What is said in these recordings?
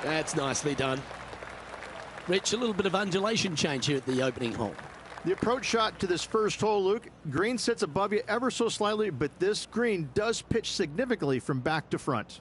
That's nicely done. Rich, a little bit of undulation change here at the opening hole. The approach shot to this first hole, Luke, green sits above you ever so slightly, but this green does pitch significantly from back to front.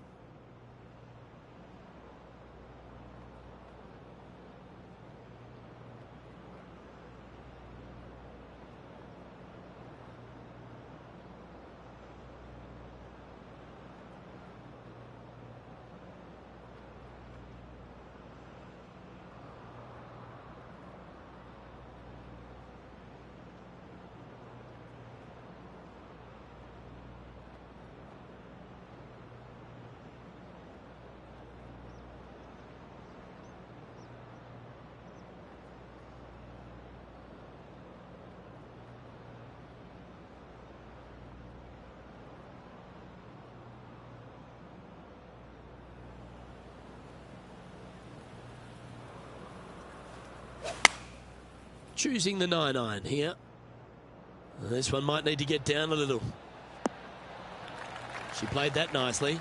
Choosing the 9-iron here. This one might need to get down a little. She played that nicely.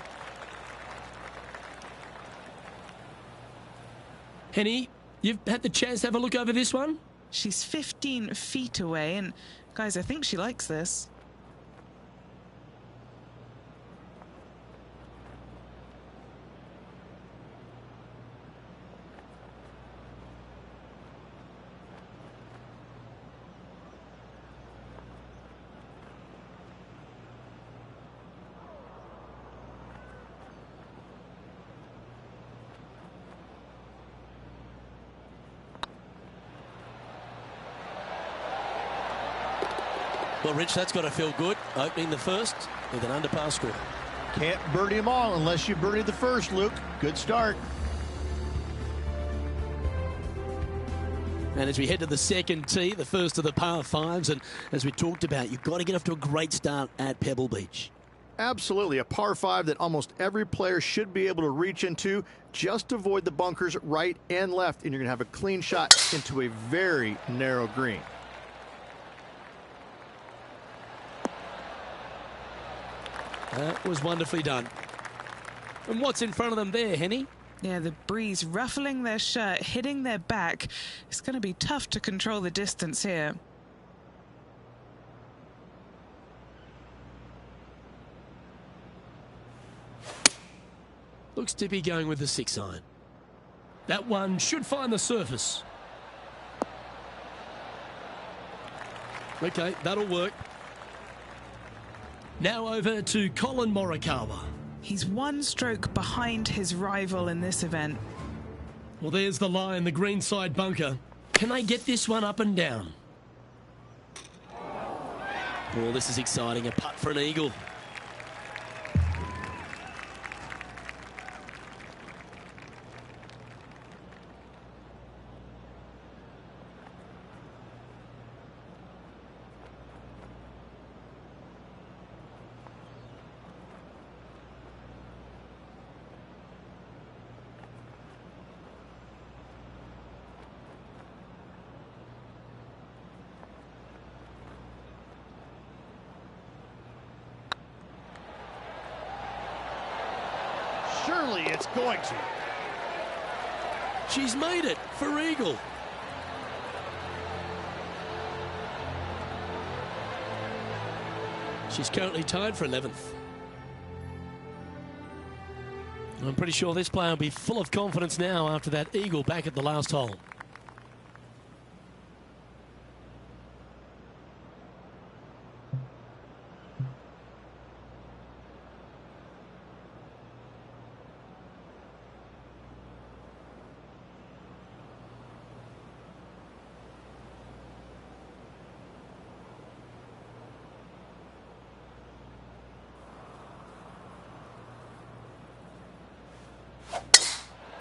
Henny, you've had the chance to have a look over this one? She's 15 feet away, and guys, I think she likes this. Well, Rich, that's got to feel good, opening the first with an under-par score. Can't birdie them all unless you birdie the first, Luke. Good start. And as we head to the second tee, the first of the par fives, and as we talked about, you've got to get off to a great start at Pebble Beach. Absolutely, a par 5 that almost every player should be able to reach into. Just avoid the bunkers right and left, and you're going to have a clean shot into a very narrow green. That was wonderfully done. And what's in front of them there, Henny? Yeah, the breeze ruffling their shirt, hitting their back. It's going to be tough to control the distance here. Looks to be going with the 6-iron. That one should find the surface. Okay, that'll work. Now over to Colin Morikawa. He's one stroke behind his rival in this event. Well, there's the line, the greenside bunker. Can they get this one up and down? Oh, this is exciting. A putt for an eagle. Surely it's going to. She's made it for eagle. She's currently tied for 11th. I'm pretty sure this player will be full of confidence now after that eagle back at the last hole.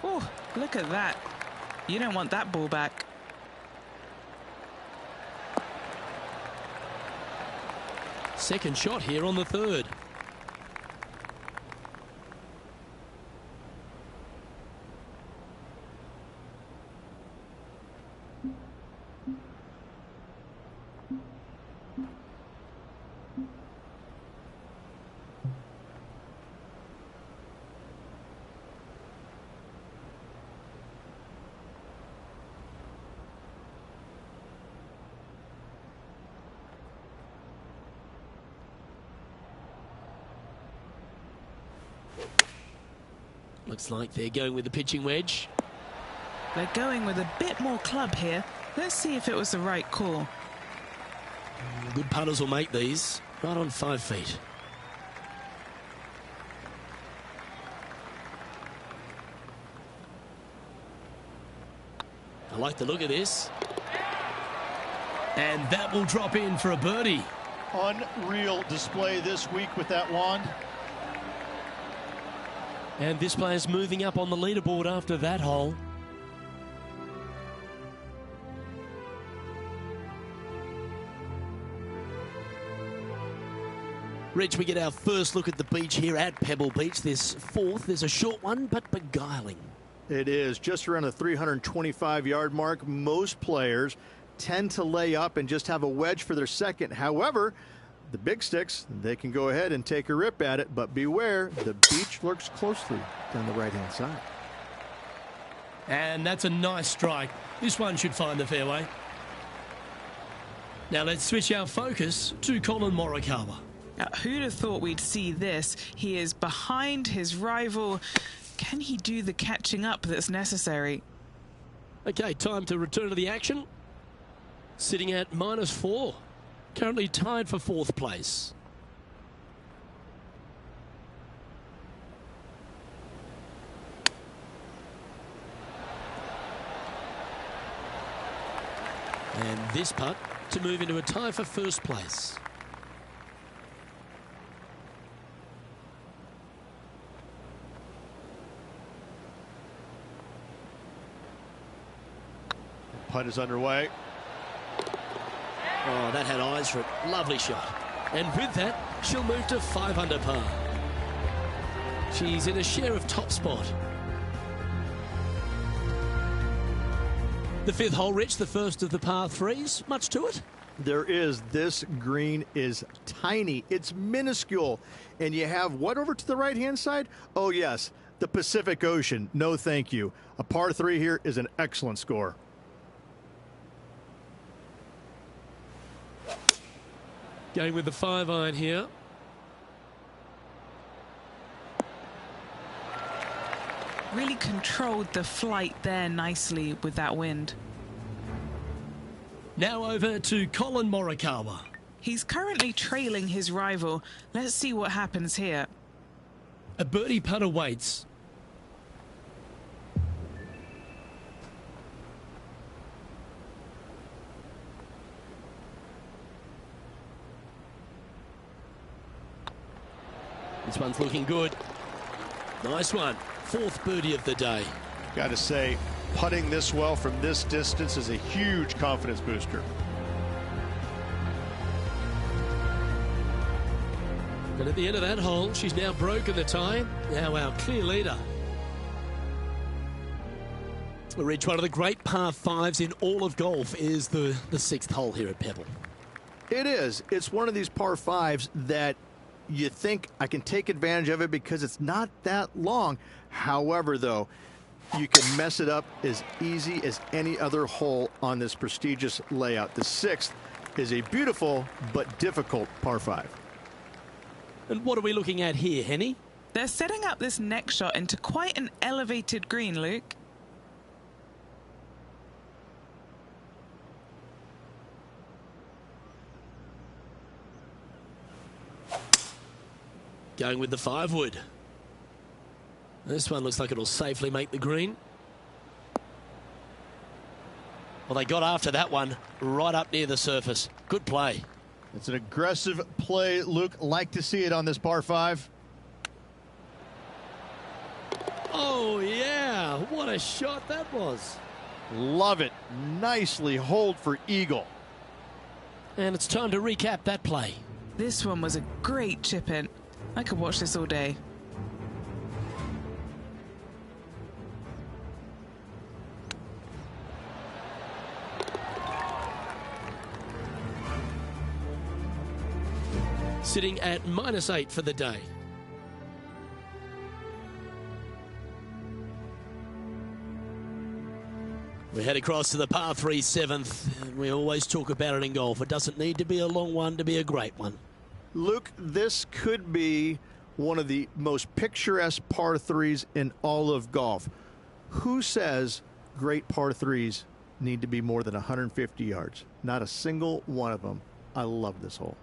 Oh, look at that. You don't want that ball back. Second shot here on the third. Looks like they're going with the pitching wedge. They're going with a bit more club here. Let's see if it was the right call. Good putters will make these. Right on 5 feet. I like the look of this. And that will drop in for a birdie. Unreal display this week with that wand. And this player's moving up on the leaderboard after that hole. Rich, we get our first look at the beach here at Pebble Beach. This fourth, there's a short one, but beguiling. It is just around the 325-yard mark. Most players tend to lay up and just have a wedge for their second. However, the big sticks, they can go ahead and take a rip at it, but beware, the beach lurks closely down the right-hand side. And that's a nice strike. This one should find the fairway. Now let's switch our focus to Colin Morikawa. Who'd have thought we'd see this? He is behind his rival. Can he do the catching up that's necessary? Okay, time to return to the action. Sitting at -4. Currently tied for 4th place. And this putt to move into a tie for 1st place. Putt is underway. Oh, that had eyes for it. Lovely shot. And with that, she'll move to 5 under par. She's in a share of top spot. The 5th hole, Rich, the first of the par 3s. Much to it? There is. This green is tiny. It's minuscule. And you have what over to the right-hand side? Oh, yes, the Pacific Ocean. No, thank you. A par 3 here is an excellent score. Going with the 5-iron here. Really controlled the flight there nicely with that wind. Now over to Colin Morikawa. He's currently trailing his rival. Let's see what happens here. A birdie putt awaits. This one's looking good. Nice one. 4th birdie of the day. Got to say, putting this well from this distance is a huge confidence booster. And at the end of that hole, she's now broken the tie. Now our clear leader. We'll reach one of the great par 5s in all of golf is the 6th hole here at Pebble. It is. It's one of these par 5s that you think I can take advantage of it because it's not that long. However, though, you can mess it up as easy as any other hole on this prestigious layout. The 6th is a beautiful but difficult par 5. And what are we looking at here, Henny? They're setting up this next shot into quite an elevated green, Luke. Going with the 5-wood. This one looks like it'll safely make the green. Well, they got after that one right up near the surface. Good play. It's an aggressive play, Luke. Like to see it on this par 5. Oh, yeah. What a shot that was. Love it. Nicely hold for eagle. And it's time to recap that play. This one was a great chip in. I could watch this all day. Sitting at -8 for the day. We head across to the par 3 7th. We always talk about it in golf. It doesn't need to be a long one to be a great one. Luke, this could be one of the most picturesque par threes in all of golf. Who says great par threes need to be more than 150 yards? Not a single one of them. I love this hole.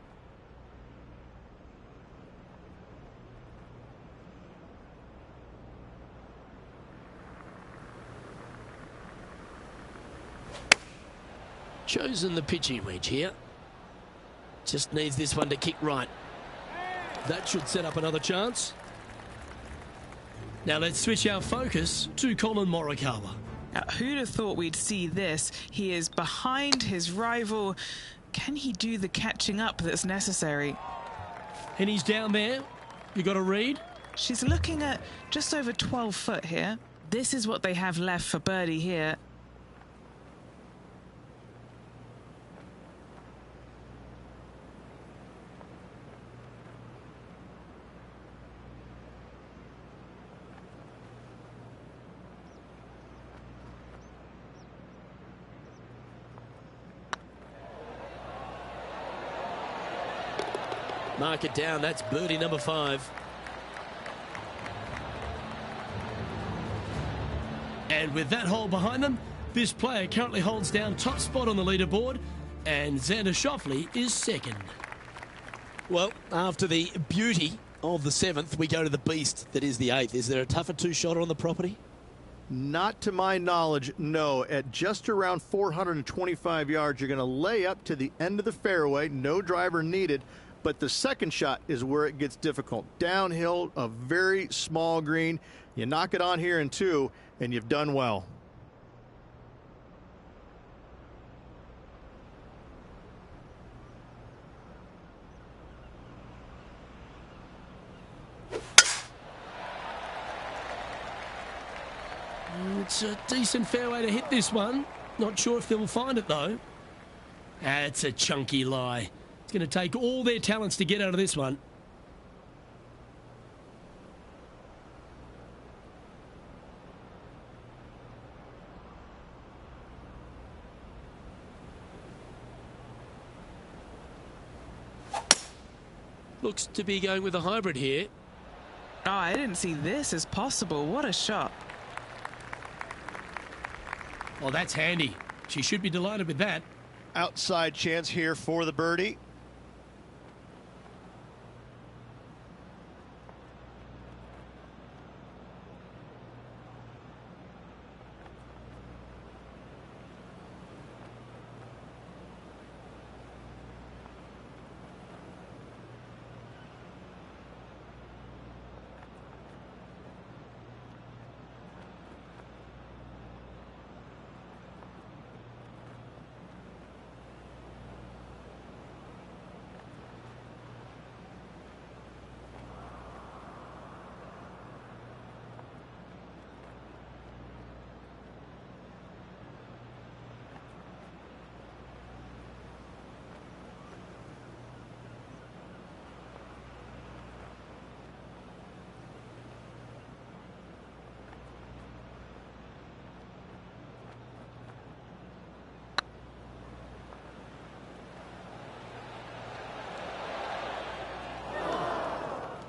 Chosen the pitching wedge here. Just needs this one to kick right. That should set up another chance. Now let's switch our focus to Colin Morikawa. Now, who'd have thought we'd see this? He is behind his rival. Can he do the catching up that's necessary? And he's down there. You got a read? She's looking at just over 12 foot here. This is what they have left for birdie here. Mark it down. That's birdie number 5. And with that hole behind them, this player currently holds down top spot on the leaderboard, and Xander Schauffele is second. Well, after the beauty of the 7th, we go to the beast that is the 8th. Is there a tougher two-shotter on the property? Not to my knowledge, no. At just around 425 yards, you're going to lay up to the end of the fairway. No driver needed. But the second shot is where it gets difficult. Downhill, a very small green. You knock it on here in 2, and you've done well. It's a decent fairway to hit this one. Not sure if they'll find it, though. That's a chunky lie. It's going to take all their talents to get out of this one. Looks to be going with a hybrid here. Oh, I didn't see this as possible. What a shot. Oh, that's handy. She should be delighted with that. Outside chance here for the birdie.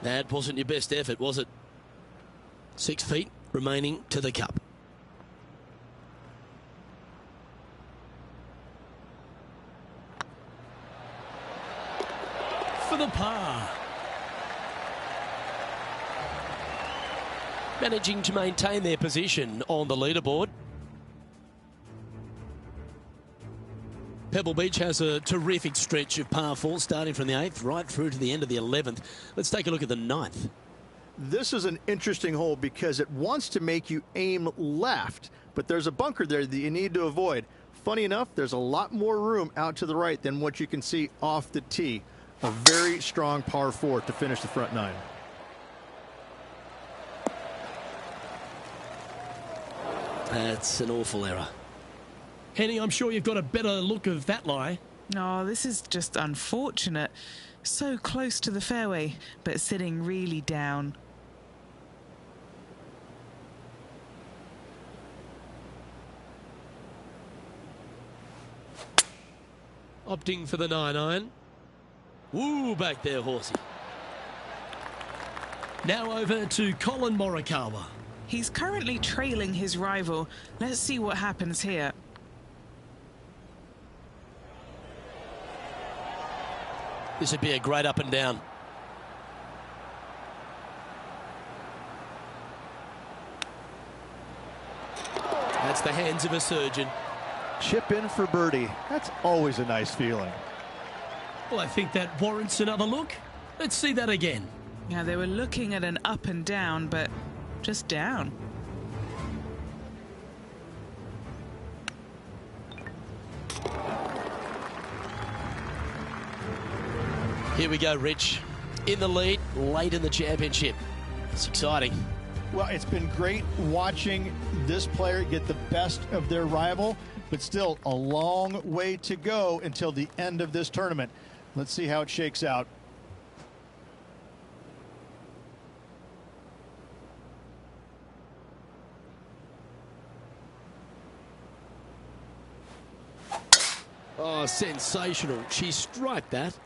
That wasn't your best effort, was it? 6 feet remaining to the cup. For the par. Managing to maintain their position on the leaderboard. Pebble Beach has a terrific stretch of par 4 starting from the 8th right through to the end of the 11th. Let's take a look at the 9th. This is an interesting hole because it wants to make you aim left, but there's a bunker there that you need to avoid. Funny enough, there's a lot more room out to the right than what you can see off the tee. A very strong par 4 to finish the front 9. That's an awful error. Henny, I'm sure you've got a better look of that lie. No, this is just unfortunate. So close to the fairway, but sitting really down. Opting for the 9-iron. Woo, back there, horsey. Now over to Colin Morikawa. He's currently trailing his rival. Let's see what happens here. This would be a great up and down. That's the hands of a surgeon. Chip in for birdie. That's always a nice feeling. Well, I think that warrants another look. Let's see that again. Yeah, they were looking at an up and down, but just down. Here we go, Rich. In the lead, late in the championship. It's exciting. Well, it's been great watching this player get the best of their rival, but still a long way to go until the end of this tournament. Let's see how it shakes out. Oh, sensational. She striped that.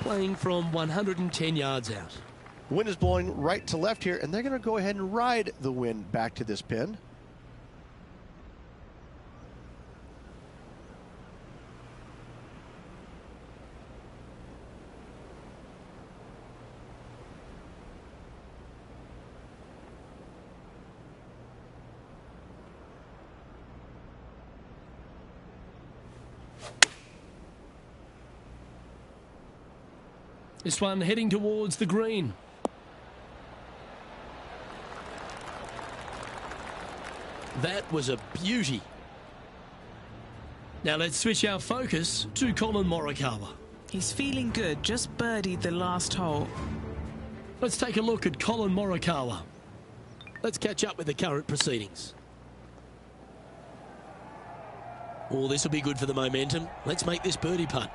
Playing from 110 yards out. Wind is blowing right to left here, and they're going to go ahead and ride the wind back to this pin. This one heading towards the green. That was a beauty. Now let's switch our focus to Colin Morikawa. He's feeling good, just birdied the last hole. Let's take a look at Colin Morikawa. Let's catch up with the current proceedings. Oh, this will be good for the momentum. Let's make this birdie putt.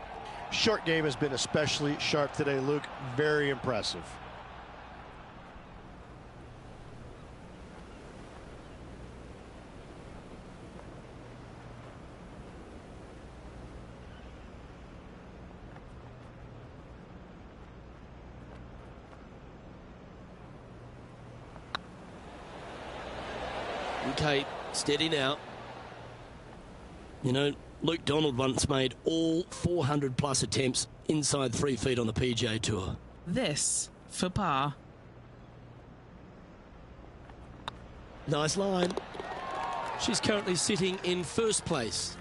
Short game has been especially sharp today, Luke. Very impressive. Okay, steady now. You know, Luke Donald once made all 400 plus attempts inside 3 feet on the PGA Tour. This for par. Nice line. She's currently sitting in first place.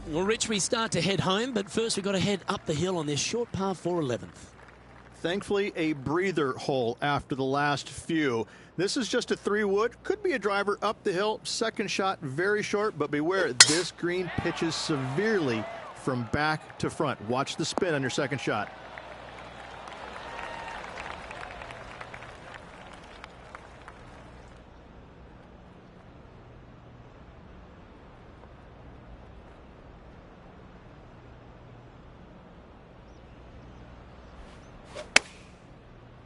Well, Rich, we start to head home, but first we've got to head up the hill on this short par 4 11th. Thankfully, a breather hole after the last few. This is just a 3-wood. Could be a driver up the hill. Second shot, very short, but beware, this green pitches severely from back to front. Watch the spin on your second shot.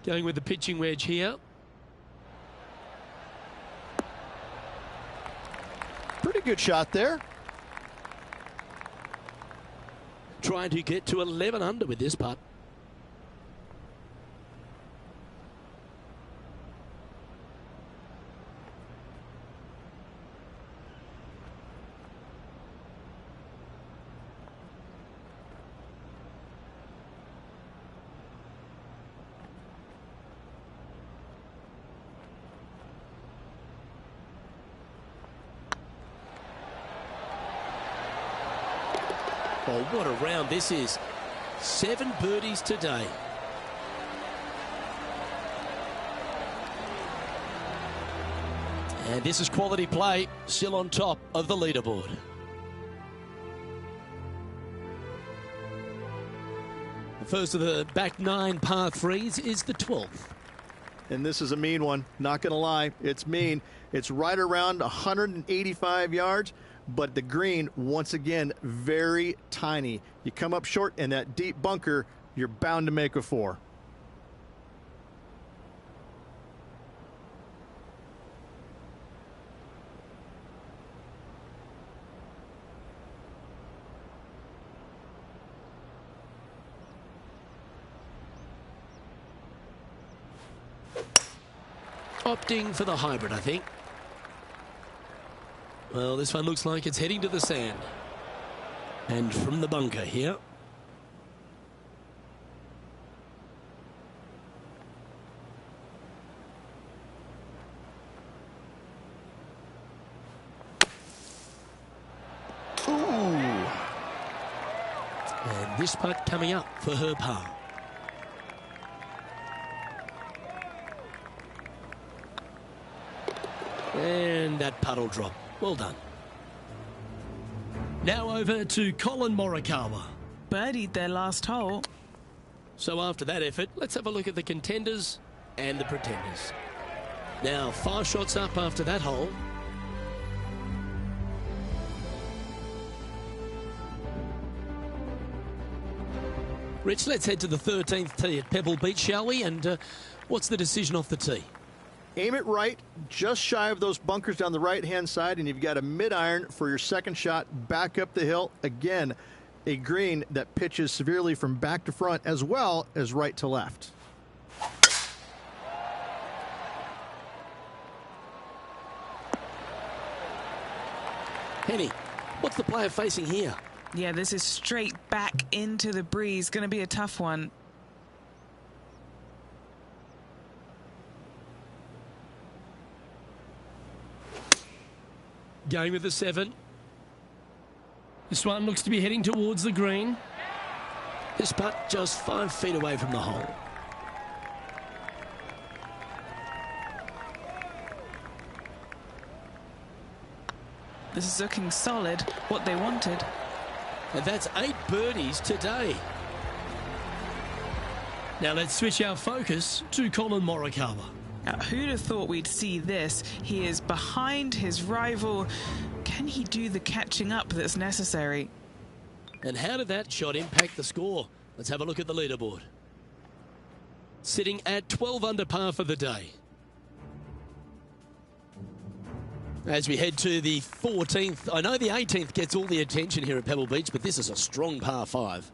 Going with the pitching wedge here. Pretty good shot there. Trying to get to 11 under with this putt. Oh, what a round this is. 7 birdies today. And this is quality play, still on top of the leaderboard. The first of the back 9 par 3s is the 12th. And this is a mean one, not going to lie. It's mean. It's right around 185 yards. But the green, once again, very tiny. You come up short in that deep bunker, you're bound to make a 4. opting for the hybrid, I think. Well, this one looks like it's heading to the sand. And from the bunker here. And this putt coming up for her par. And that putt'll drop. Well done. Now over to Colin Morikawa. Birdied their last hole. So after that effort, let's have a look at the contenders and the pretenders. Now 5 shots up after that hole. Rich, let's head to the 13th tee at Pebble Beach, shall we? And what's the decision off the tee? Aim it right, just shy of those bunkers down the right-hand side, and you've got a mid-iron for your second shot back up the hill. Again, a green that pitches severely from back to front as well as right to left. Henny, what's the player facing here? Yeah, this is straight back into the breeze. Going to be a tough one. Going with the 7. This one looks to be heading towards the green. This putt just 5 feet away from the hole. This is looking solid, what they wanted. And that's 8 birdies today. Now let's switch our focus to Colin Morikawa. Now, who'd have thought we'd see this? He is behind his rival. Can he do the catching up that's necessary? And how did that shot impact the score? Let's have a look at the leaderboard. Sitting at 12 under par for the day. As we head to the 14th, I know the 18th gets all the attention here at Pebble Beach, but this is a strong par 5.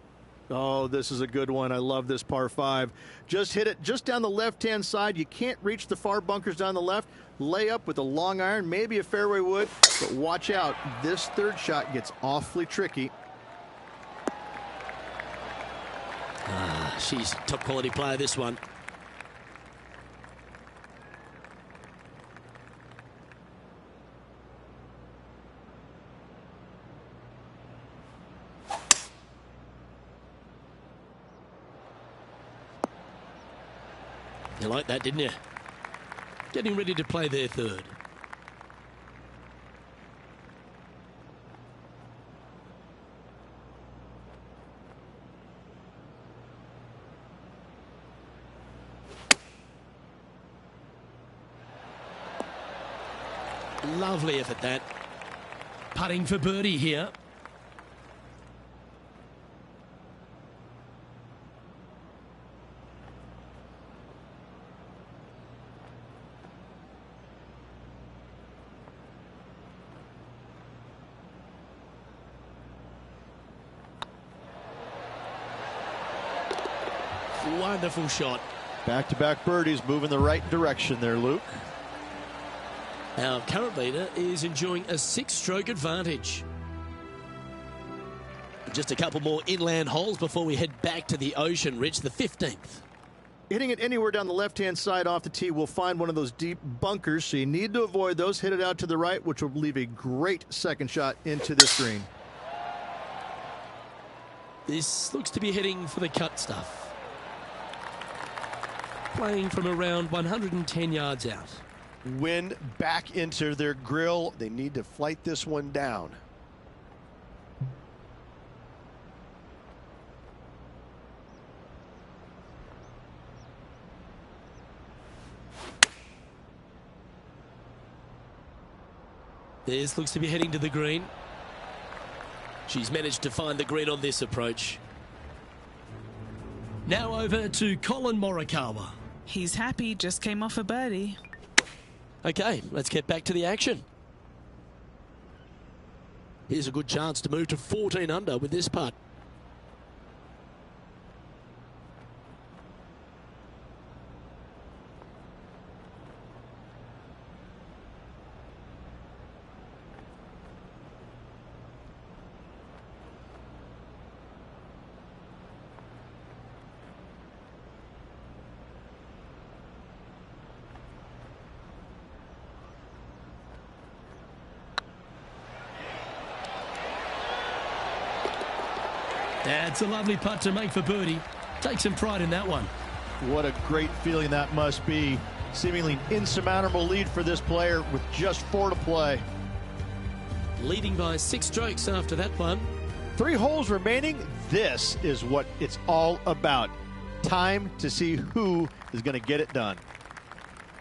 Oh, this is a good one. I love this par 5. Just hit it just down the left-hand side. You can't reach the far bunkers down the left. Lay up with a long iron, maybe a fairway wood, but watch out. This third shot gets awfully tricky. She's a top quality player, this one. You like that, didn't you? Getting ready to play their third. Lovely effort that. Putting for birdie here. Wonderful shot. Back-to-back birdies, moving the right direction there, Luke. Our current leader is enjoying a 6-stroke advantage. Just a couple more inland holes before we head back to the ocean, Rich, the 15th. Hitting it anywhere down the left-hand side off the tee will find one of those deep bunkers, so you need to avoid those. Hit it out to the right, which will leave a great second shot into this green. This looks to be heading for the cut stuff. Playing from around 110 yards out. Wind back into their grill. They need to flight this one down. This looks to be heading to the green. She's managed to find the green on this approach. Now over to Colin Morikawa. He's happy, just came off a birdie. Okay, let's get back to the action. Here's a good chance to move to 14 under with this putt. That's a lovely putt to make for birdie. Take some pride in that one. What a great feeling that must be. Seemingly insurmountable lead for this player with just 4 to play. Leading by 6 strokes after that one. 3 holes remaining. This is what it's all about. Time to see who is going to get it done.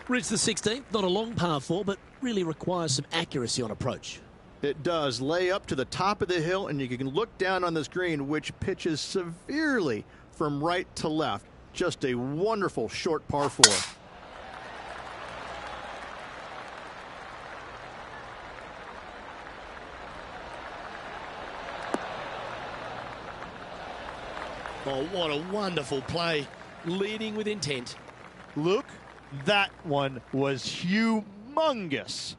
Rich, the 16th, not a long par 4, but really requires some accuracy on approach. It does. Lay up to the top of the hill, and you can look down on this green, which pitches severely from right to left. Just a wonderful short par 4. Oh, what a wonderful play. Leading with intent. Luke, that one was humongous.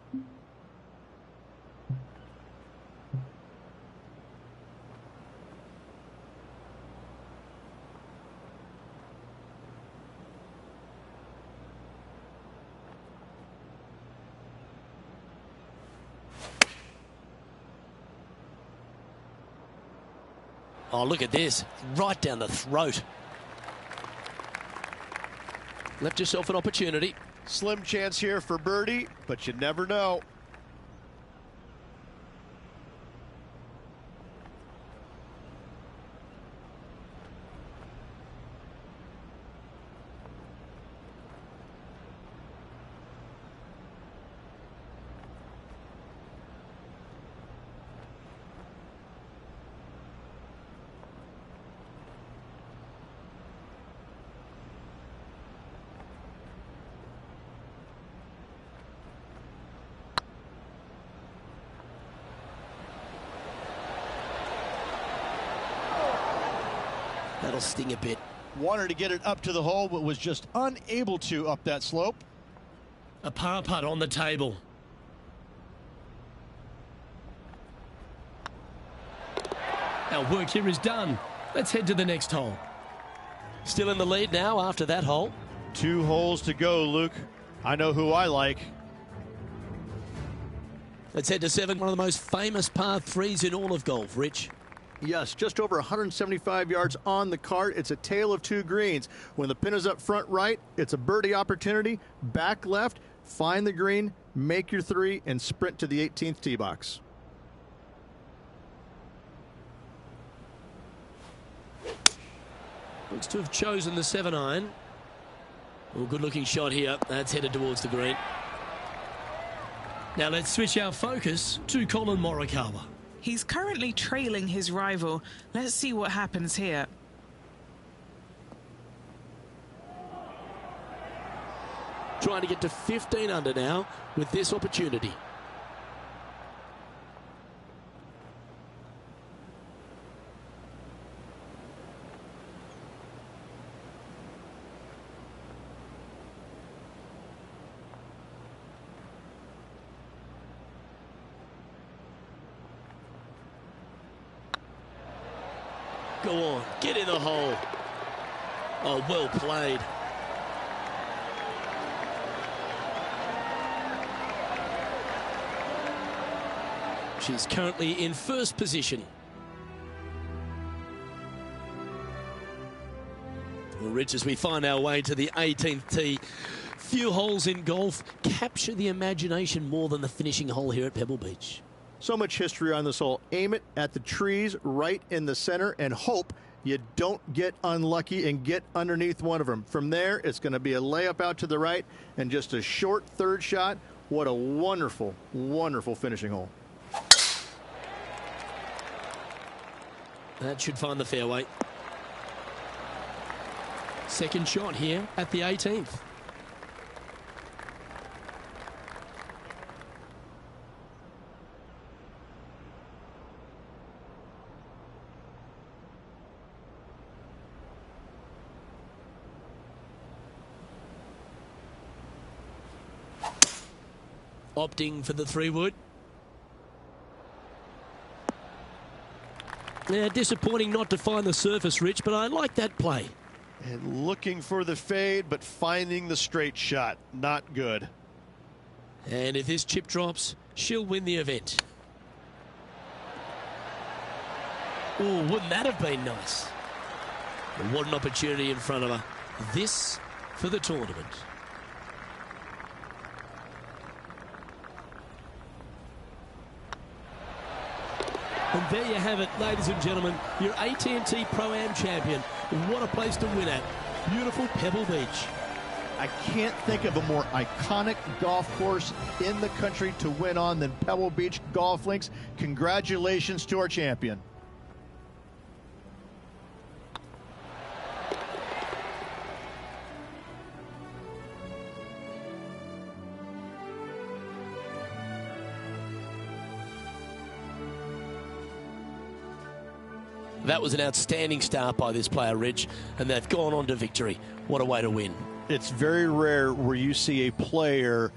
Oh, look at this. Right down the throat. Left yourself an opportunity. Slim chance here for birdie, but you never know. That'll sting a bit. Wanted to get it up to the hole, but was just unable to up that slope. A par putt on the table. Our work here is done. Let's head to the next hole. Still in the lead now after that hole. 2 holes to go, Luke. I know who I like. Let's head to 7. One of the most famous par 3s in all of golf, Rich. Yes, just over 175 yards on the cart. It's a tale of 2 greens. When the pin is up front right, it's a birdie opportunity. Back left, find the green, make your 3, and sprint to the 18th tee box. Looks to have chosen the 7-iron. Oh, good looking shot here. That's headed towards the green. Now let's switch our focus to Colin Morikawa. He's currently trailing his rival. Let's see what happens here. Trying to get to 15 under now with this opportunity. Go on, get in the hole. Oh, well played. She's currently in first position. Well, Rich, as we find our way to the 18th tee, few holes in golf capture the imagination more than the finishing hole here at Pebble Beach. So much history on this hole. Aim it at the trees right in the center and hope you don't get unlucky and get underneath one of them. From there, it's going to be a layup out to the right and just a short 3rd shot. What a wonderful, wonderful finishing hole. That should find the fairway. Second shot here at the 18th. Opting for the 3-wood. Yeah, disappointing not to find the surface, Rich, but I like that play. And looking for the fade, but finding the straight shot. Not good. And if this chip drops, she'll win the event. Oh, wouldn't that have been nice? And what an opportunity in front of her. This for the tournament. And there you have it, ladies and gentlemen, your AT&T Pro-Am champion. What a place to win at. Beautiful Pebble Beach. I can't think of a more iconic golf course in the country to win on than Pebble Beach Golf Links. Congratulations to our champion. That was an outstanding start by this player, Rich, and they've gone on to victory. What a way to win. It's very rare where you see a player